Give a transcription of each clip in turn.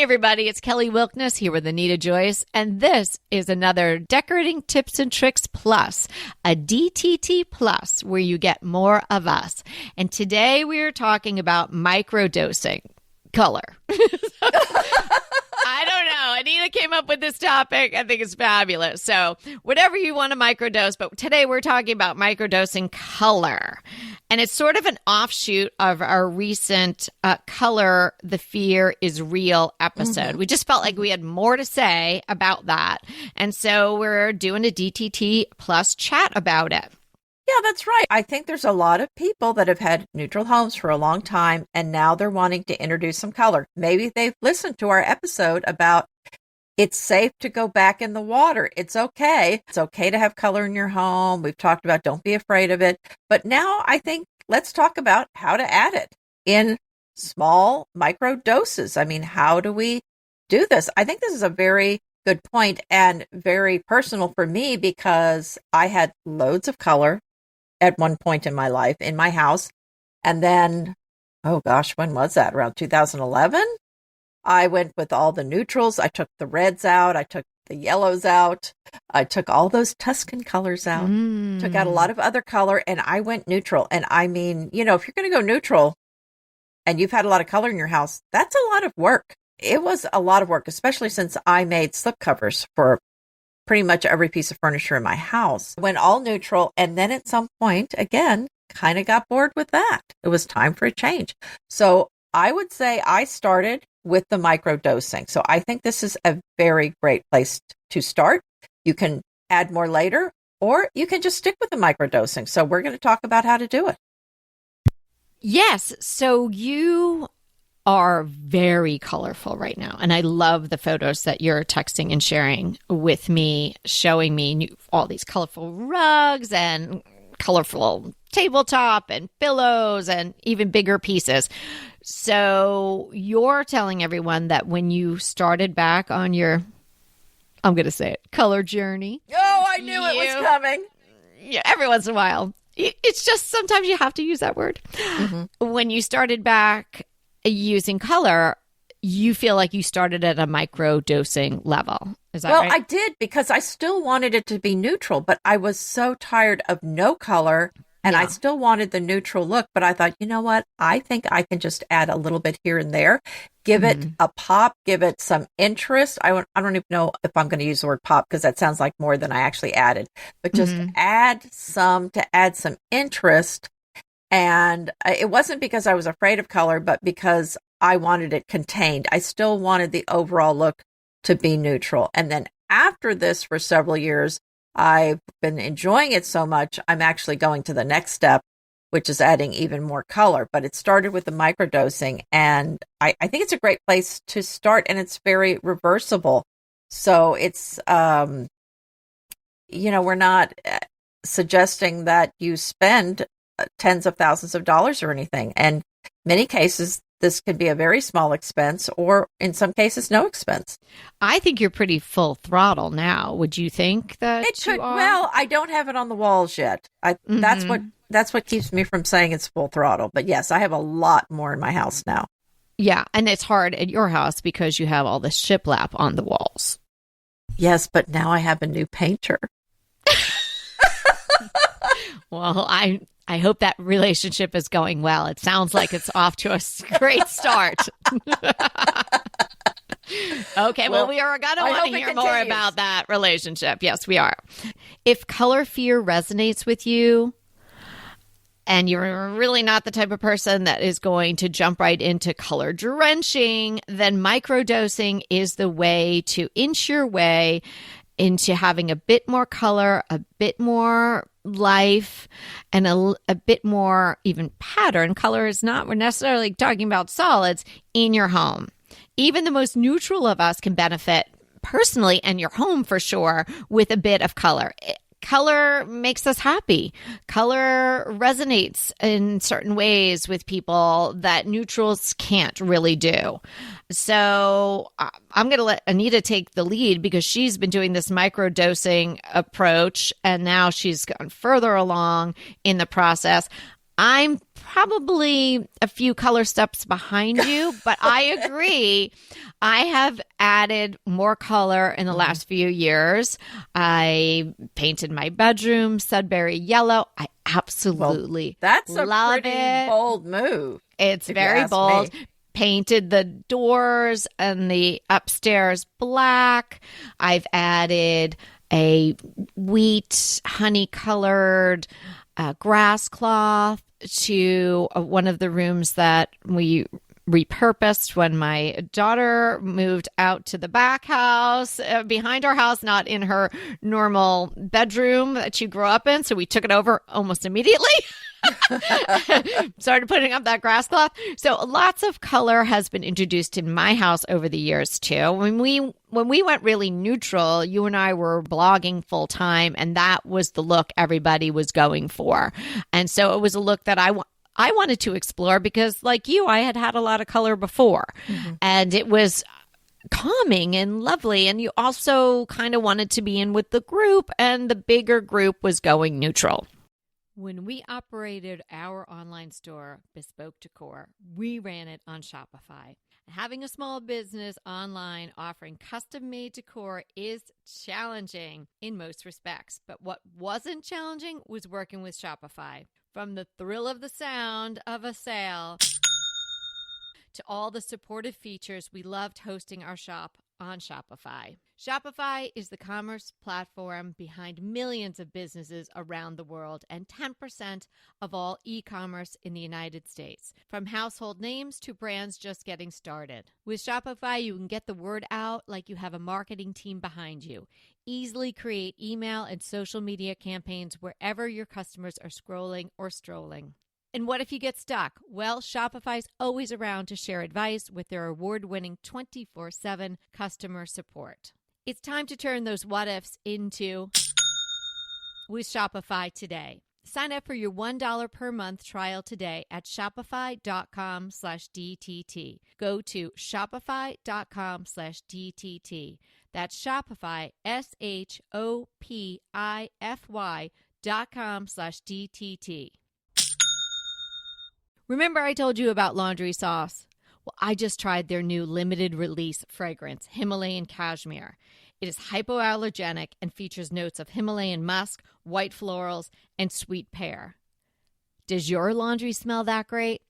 everybody, it's Kelly Wilkness here with Anita Joyce, and this is another Decorating Tips and Tricks Plus, a DTT Plus, where you get more of us. And today we are talking about microdosing color. I don't know. Anita came up with this topic. I think it's fabulous. So whatever you want to microdose, but today we're talking about microdosing color. And it's sort of an offshoot of our recent Color, the Fear is Real episode. We just felt like we had more to say about that. And so we're doing a DTT Plus chat about it. Yeah, that's right. I think there's a lot of people that have had neutral homes for a long time, and now they're wanting to introduce some color. Maybe they've listened to our episode about it's safe to go back in the water. It's okay. It's okay to have color in your home. We've talked about don't be afraid of it. But now I think let's talk about how to add it in small micro doses. I mean, how do we do this? I think this is a very good point and very personal for me because I had loads of color at one point in my life in my house. And then, oh gosh, when was that? Around 2011? I went with all the neutrals. I took the reds out. I took the yellows out. I took all those Tuscan colors out, took out a lot of other color, and I went neutral. And I mean, you know, if you're going to go neutral and you've had a lot of color in your house, that's a lot of work. It was a lot of work, especially since I made slipcovers for pretty much every piece of furniture in my house. Went all neutral, and then at some point, again, kind of got bored with that. It was time for a change. So I would say I started with the microdosing. So I think this is a very great place to start. You can add more later, or you can just stick with the microdosing. So we're going to talk about how to do it. Yes. So you are very colorful right now. And I love the photos that you're texting and sharing with me, showing me all these colorful rugs and colorful tabletop and pillows and even bigger pieces. So you're telling everyone that when you started back on your, I'm going to say it, color journey. Oh, I knew it was coming. Yeah, every once in a while. It's just sometimes you have to use that word. When you started back using color, you feel like you started at a micro dosing level. Is that right? Well, I did because I still wanted it to be neutral, but I was so tired of no color and I still wanted the neutral look. But I thought, you know what? I think I can just add a little bit here and there, give it a pop, give it some interest. I don't even know if I'm going to use the word pop because that sounds like more than I actually added, but just add some to add some interest. And it wasn't because I was afraid of color, but because I wanted it contained. I still wanted the overall look to be neutral. And then after this for several years, I've been enjoying it so much, I'm actually going to the next step, which is adding even more color. But it started with the microdosing, and I think it's a great place to start, and it's very reversible. So it's, we're not suggesting that you spend tens of thousands of dollars or anything. And many cases, this could be a very small expense, or in some cases, no expense. I think you're pretty full throttle now. Would you think that it could? You are? Well, I don't have it on the walls yet. That's what keeps me from saying it's full throttle. But yes, I have a lot more in my house now. Yeah, and it's hard at your house because you have all this shiplap on the walls. Yes, but now I have a new painter. Well, I hope that relationship is going well. It sounds like it's off to a great start. Okay, well, we are going to want to hear more about that relationship. Yes, we are. If color fear resonates with you, and you're really not the type of person that is going to jump right into color drenching, then microdosing is the way to inch your way into having a bit more color, a bit more life, and a bit more even pattern. Color is not, we're necessarily talking about solids in your home. Even the most neutral of us can benefit personally, and your home for sure, with a bit of color. Color makes us happy. Color resonates in certain ways with people that neutrals can't really do. So I'm going to let Anita take the lead because she's been doing this microdosing approach, and now she's gone further along in the process. I'm probably a few color steps behind you, but I agree. I have added more color in the last few years. I painted my bedroom Sudbury yellow. I absolutely that's love a pretty it. bold move. It's very bold. Me. Painted the doors and the upstairs black. I've added a wheat honey colored grass cloth to one of the rooms that we repurposed when my daughter moved out to the back house behind our house, not in her normal bedroom that she grew up in. So we took it over almost immediately. Started putting up that grass cloth. So lots of color has been introduced in my house over the years too. When we went really neutral, you and I were blogging full time, and that was the look everybody was going for. And so it was a look that I wanted to explore because, like you, I had a lot of color before, and it was calming and lovely. And you also kind of wanted to be in with the group, and the bigger group was going neutral. When we operated our online store, Bespoke Decor, we ran it on Shopify. Having a small business online offering custom-made decor is challenging in most respects. But what wasn't challenging was working with Shopify. From the thrill of the sound of a sale to all the supportive features, we loved hosting our shop on Shopify. Shopify is the commerce platform behind millions of businesses around the world and 10% of all e-commerce in the United States, from household names to brands just getting started. With Shopify, you can get the word out like you have a marketing team behind you. Easily create email and social media campaigns wherever your customers are scrolling or strolling. And what if you get stuck? Well, Shopify's always around to share advice with their award-winning 24/7 customer support. It's time to turn those what-ifs into with Shopify today. Sign up for your $1 per month trial today at shopify.com/DTT. Go to shopify.com/DTT. That's Shopify, SHOPIFY.com/DTT. Remember I told you about Laundry Sauce? Well, I just tried their new limited release fragrance, Himalayan Cashmere. It is hypoallergenic and features notes of Himalayan musk, white florals, and sweet pear. Does your laundry smell that great?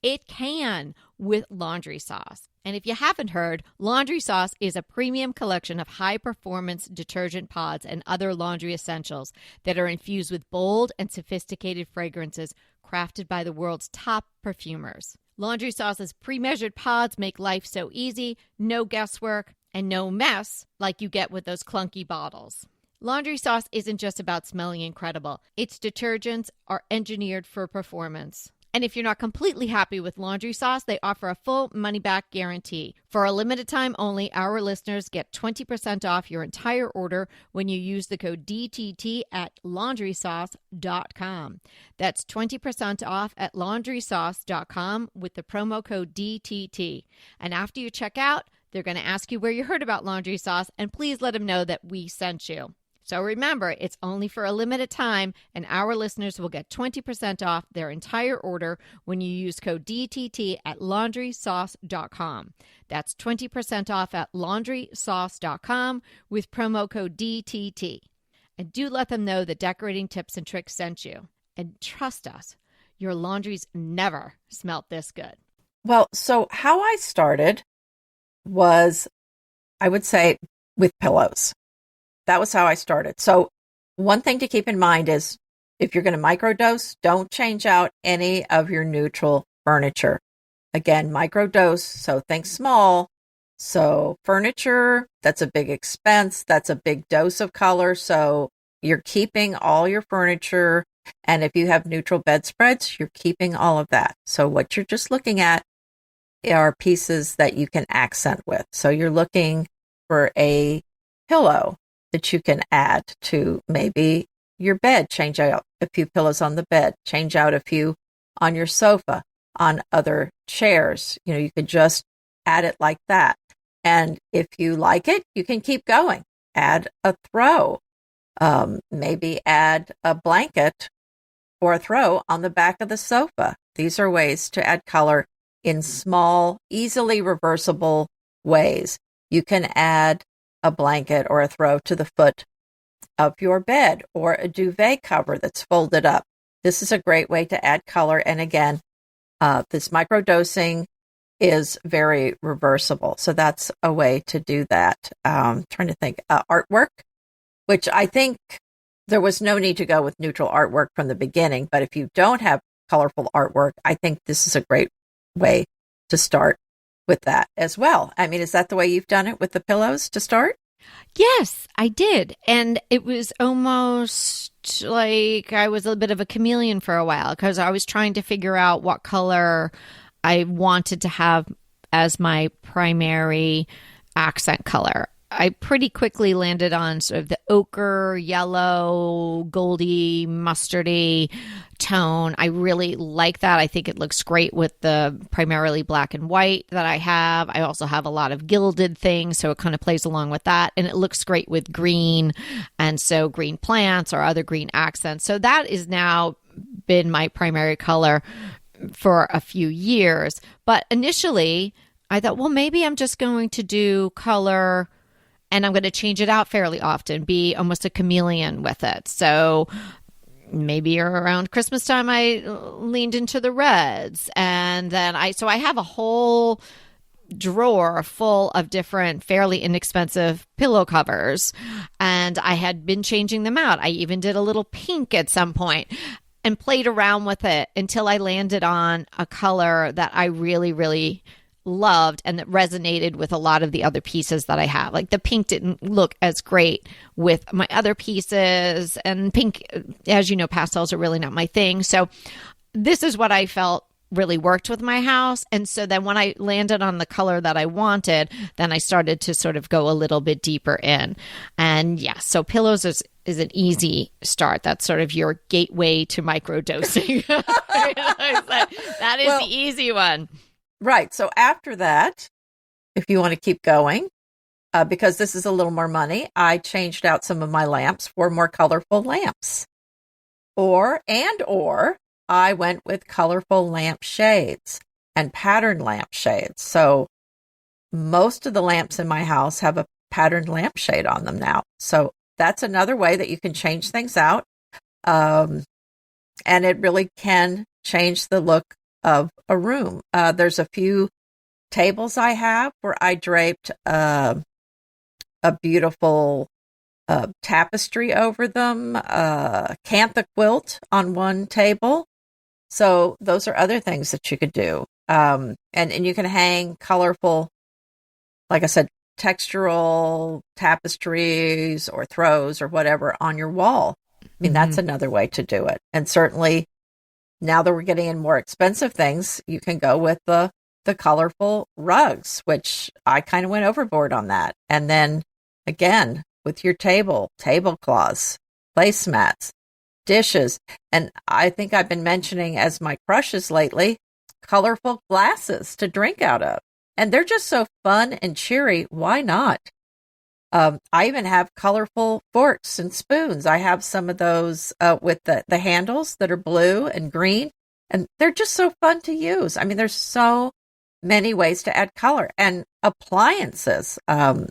It can with Laundry Sauce. And if you haven't heard, Laundry Sauce is a premium collection of high-performance detergent pods and other laundry essentials that are infused with bold and sophisticated fragrances crafted by the world's top perfumers. Laundry Sauce's pre-measured pods make life so easy, no guesswork, and no mess like you get with those clunky bottles. Laundry Sauce isn't just about smelling incredible. Its detergents are engineered for performance. And if you're not completely happy with Laundry Sauce, they offer a full money-back guarantee. For a limited time only, our listeners get 20% off your entire order when you use the code DTT at laundrysauce.com. That's 20% off at laundrysauce.com with the promo code DTT. And after you check out, they're going to ask you where you heard about Laundry Sauce, and please let them know that we sent you. So remember, it's only for a limited time, and our listeners will get 20% off their entire order when you use code DTT at laundrysauce.com. That's 20% off at laundrysauce.com with promo code DTT. And do let them know that Decorating Tips and Tricks sent you. And trust us, your laundry's never smelt this good. Well, so how I started was, I would say, with pillows. That was how I started. So one thing to keep in mind is if you're going to microdose, don't change out any of your neutral furniture. Again, microdose, so think small. So furniture, that's a big expense. That's a big dose of color. So you're keeping all your furniture. And if you have neutral bedspreads, you're keeping all of that. So what you're just looking at are pieces that you can accent with. So you're looking for a pillow that you can add to maybe your bed. Change out a few pillows on the bed. Change out a few on your sofa, on other chairs. You know, you could just add it like that. And if you like it, you can keep going. Add a throw. Maybe add a blanket or a throw on the back of the sofa. These are ways to add color in small, easily reversible ways. You can add a blanket or a throw to the foot of your bed, or a duvet cover that's folded up. This is a great way to add color. And again, this microdosing is very reversible. So that's a way to do that. Trying to think, artwork, which I think there was no need to go with neutral artwork from the beginning. But if you don't have colorful artwork, I think this is a great way to start with that as well. I mean, is that the way you've done it with the pillows to start? Yes, I did. And it was almost like I was a bit of a chameleon for a while because I was trying to figure out what color I wanted to have as my primary accent color. I pretty quickly landed on sort of the ochre, yellow, goldy, mustardy tone. I really like that. I think it looks great with the primarily black and white that I have. I also have a lot of gilded things, so it kind of plays along with that. And it looks great with green, and so green plants or other green accents. So that is now been my primary color for a few years. But initially, I thought, well, maybe I'm just going to do color and I'm going to change it out fairly often, be almost a chameleon with it. So maybe around Christmas time, I leaned into the reds. And then I have a whole drawer full of different fairly inexpensive pillow covers. And I had been changing them out. I even did a little pink at some point and played around with it until I landed on a color that I really, really loved and that resonated with a lot of the other pieces that I have. Like the pink didn't look as great with my other pieces, and pink, as you know, pastels are really not my thing. So this is what I felt really worked with my house. And so then when I landed on the color that I wanted, then I started to sort of go a little bit deeper in. And yeah, so pillows is an easy start. That's sort of your gateway to microdosing. That is the easy one. Right. So after that, if you want to keep going, because this is a little more money, I changed out some of my lamps for more colorful lamps. Or I went with colorful lamp shades and patterned lamp shades. So most of the lamps in my house have a patterned lampshade on them now. So that's another way that you can change things out. And it really can change the look of a room. There's a few tables I have where I draped a beautiful tapestry over them, cantha quilt on one table. So those are other things that you could do. And you can hang colorful, like I said, textural tapestries or throws or whatever on your wall. I mean, that's another way to do it. And certainly now that we're getting in more expensive things, you can go with the colorful rugs, which I kind of went overboard on that. And then again, with your tablecloths, placemats, dishes. And I think I've been mentioning as my crushes lately, colorful glasses to drink out of. And they're just so fun and cheery. Why not? I even have colorful forks and spoons. I have some of those with the handles that are blue and green, and they're just so fun to use. I mean, there's so many ways to add color. And appliances, and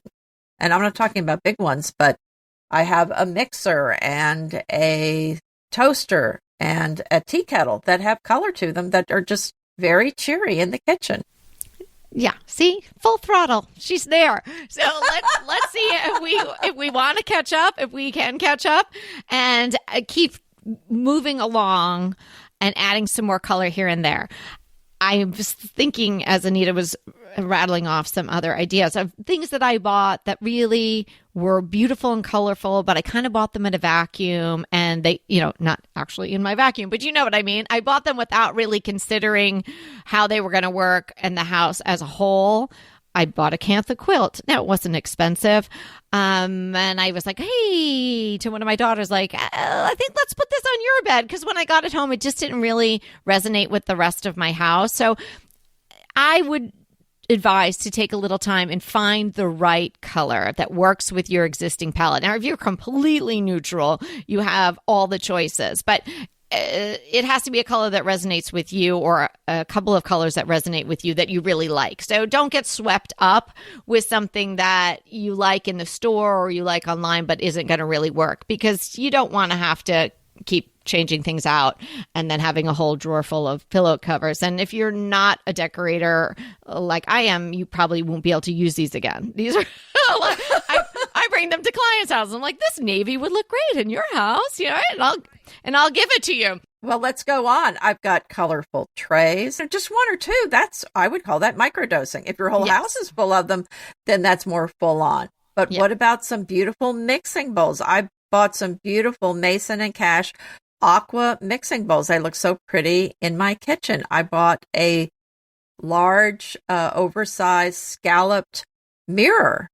I'm not talking about big ones, but I have a mixer and a toaster and a tea kettle that have color to them that are just very cheery in the kitchen. Yeah, see, full throttle. She's there. So let's see if we want to catch up, if we can catch up, and keep moving along and adding some more color here and there. I was thinking, as Anita was rattling off some other ideas of things that I bought that really were beautiful and colorful, but I kind of bought them in a vacuum, and they, not actually in my vacuum, but you know what I mean? I bought them without really considering how they were going to work in the house as a whole. I bought a cantha quilt. Now, it wasn't expensive. And I was like, hey, to one of my daughters, like, I think let's put this on your bed. Because when I got it home, it just didn't really resonate with the rest of my house. So I would advise to take a little time and find the right color that works with your existing palette. Now, if you're completely neutral, you have all the choices. But it has to be a color that resonates with you, or a couple of colors that resonate with you that you really like. So don't get swept up with something that you like in the store or you like online but isn't going to really work, because you don't want to have to keep changing things out and then having a whole drawer full of pillow covers. And if you're not a decorator like I am, you probably won't be able to use these again. These are I bring them to clients' houses. I'm like, this navy would look great in your house, and I'll give it to you. Well, let's go on. I've got colorful trays. Just one or two. I would call that microdosing. If your whole house is full of them, then that's more full on. But what about some beautiful mixing bowls? I bought some beautiful Mason and Cash aqua mixing bowls. They look so pretty in my kitchen. I bought a large, oversized scalloped mirror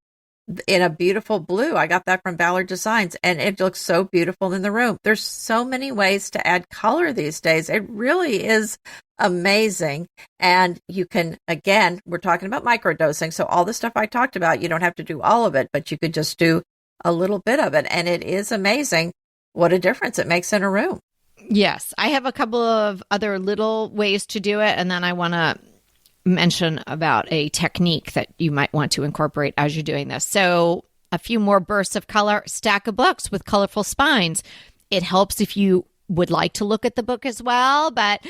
in a beautiful blue. I got that from Ballard Designs, and it looks so beautiful in the room. There's so many ways to add color these days. It really is amazing. And you can, again, we're talking about microdosing. So all the stuff I talked about, you don't have to do all of it, but you could just do a little bit of it. And it is amazing what a difference it makes in a room. Yes. I have a couple of other little ways to do it. And then I want to mention about a technique that you might want to incorporate as you're doing this. So a few more bursts of color, stack of books with colorful spines. It helps if you would like to look at the book as well, but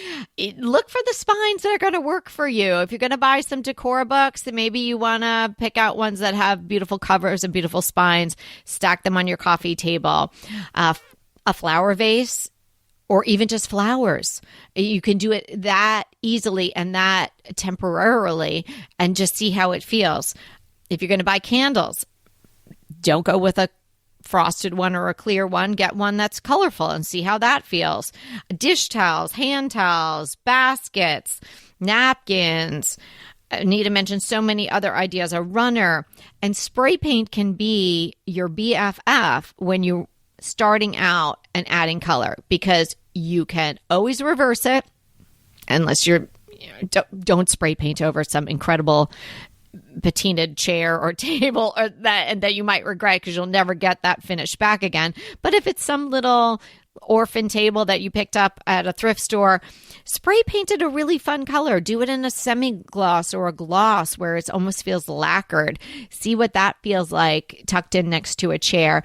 look for the spines that are going to work for you. If you're going to buy some decor books, then maybe you want to pick out ones that have beautiful covers and beautiful spines, stack them on your coffee table. A flower vase, or even just flowers. You can do it that easily and that temporarily and just see how it feels. If you're going to buy candles, don't go with a frosted one or a clear one. Get one that's colorful and see how that feels. Dish towels, hand towels, baskets, napkins. Anita mentioned so many other ideas. A runner. And spray paint can be your BFF when you're starting out and adding color, because you can always reverse it, unless don't spray paint over some incredible patinaed chair or table or that you might regret, because you'll never get that finish back again. But if it's some little orphan table that you picked up at a thrift store, spray painted a really fun color. Do it in a semi-gloss or a gloss where it almost feels lacquered. See what that feels like tucked in next to a chair.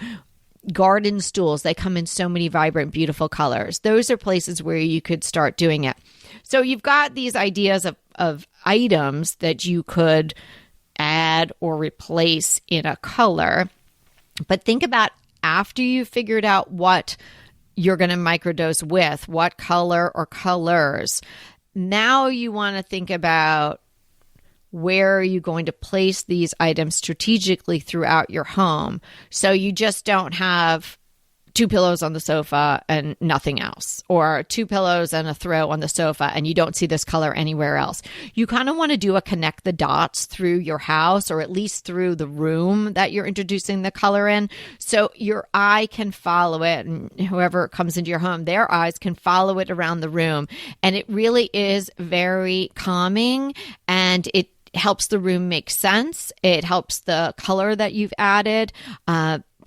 Garden stools, they come in so many vibrant, beautiful colors. Those are places where you could start doing it. So you've got these ideas of items that you could add or replace in a color. But think about, after you've figured out what you're going to microdose with, what color or colors, now you want to think about, where are you going to place these items strategically throughout your home, so you just don't have 2 pillows on the sofa and nothing else, or 2 pillows and a throw on the sofa and you don't see this color anywhere else. You kind of want to do a connect the dots through your house, or at least through the room that you're introducing the color in, so your eye can follow it, and whoever comes into your home, their eyes can follow it around the room. And it really is very calming, and it helps the room make sense. It helps the color that you've added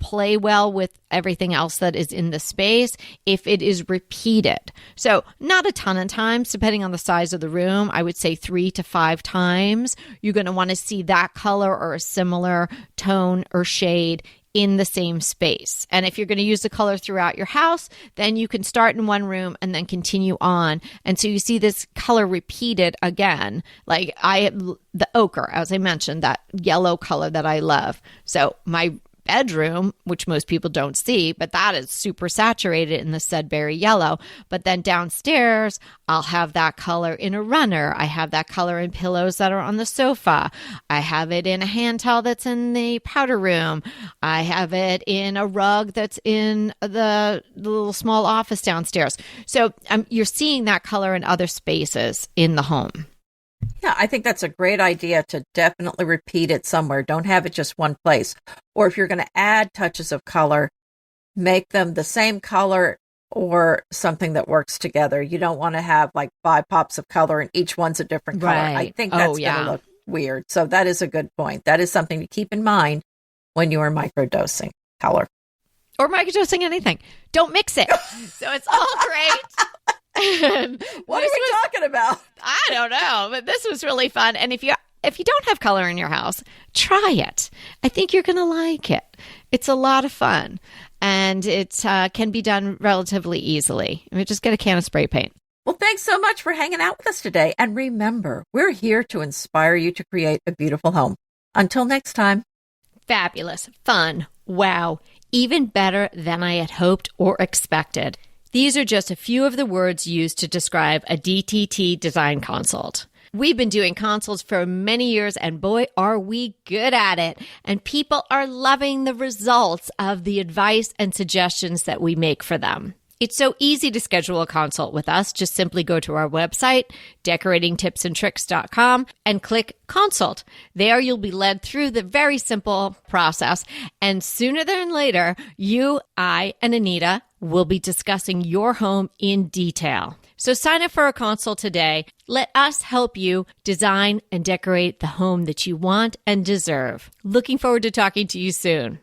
play well with everything else that is in the space if it is repeated. So not a ton of times, depending on the size of the room. I would say 3 to 5 times. You're going to want to see that color or a similar tone or shade in the same space. And if you're going to use the color throughout your house, then you can start in one room and then continue on. And so you see this color repeated again. Like the ochre, as I mentioned, that yellow color that I love. So my bedroom, which most people don't see, but that is super saturated in the Sudbury yellow. But then downstairs, I'll have that color in a runner. I have that color in pillows that are on the sofa. I have it in a hand towel that's in the powder room. I have it in a rug that's in the little small office downstairs. So you're seeing that color in other spaces in the home. Yeah, I think that's a great idea to definitely repeat it somewhere. Don't have it just one place. Or if you're going to add touches of color, make them the same color or something that works together. You don't want to have like 5 pops of color and each one's a different color. Right. I think that's going to look weird. So that is a good point. That is something to keep in mind when you are microdosing color. Or microdosing anything. Don't mix it. So it's all great What are we talking about? I don't know, but this was really fun. And if you don't have color in your house, try it. I think you're going to like it. It's a lot of fun, and it can be done relatively easily. Just get a can of spray paint. Well, thanks so much for hanging out with us today. And remember, we're here to inspire you to create a beautiful home. Until next time. Fabulous, fun, wow, even better than I had hoped or expected. These are just a few of the words used to describe a DTT design consult. We've been doing consults for many years, and boy, are we good at it. And people are loving the results of the advice and suggestions that we make for them. It's so easy to schedule a consult with us. Just simply go to our website, decoratingtipsandtricks.com, and click consult. There you'll be led through the very simple process. And sooner than later, you, I, and Anita will be discussing your home in detail. So sign up for a consult today. Let us help you design and decorate the home that you want and deserve. Looking forward to talking to you soon.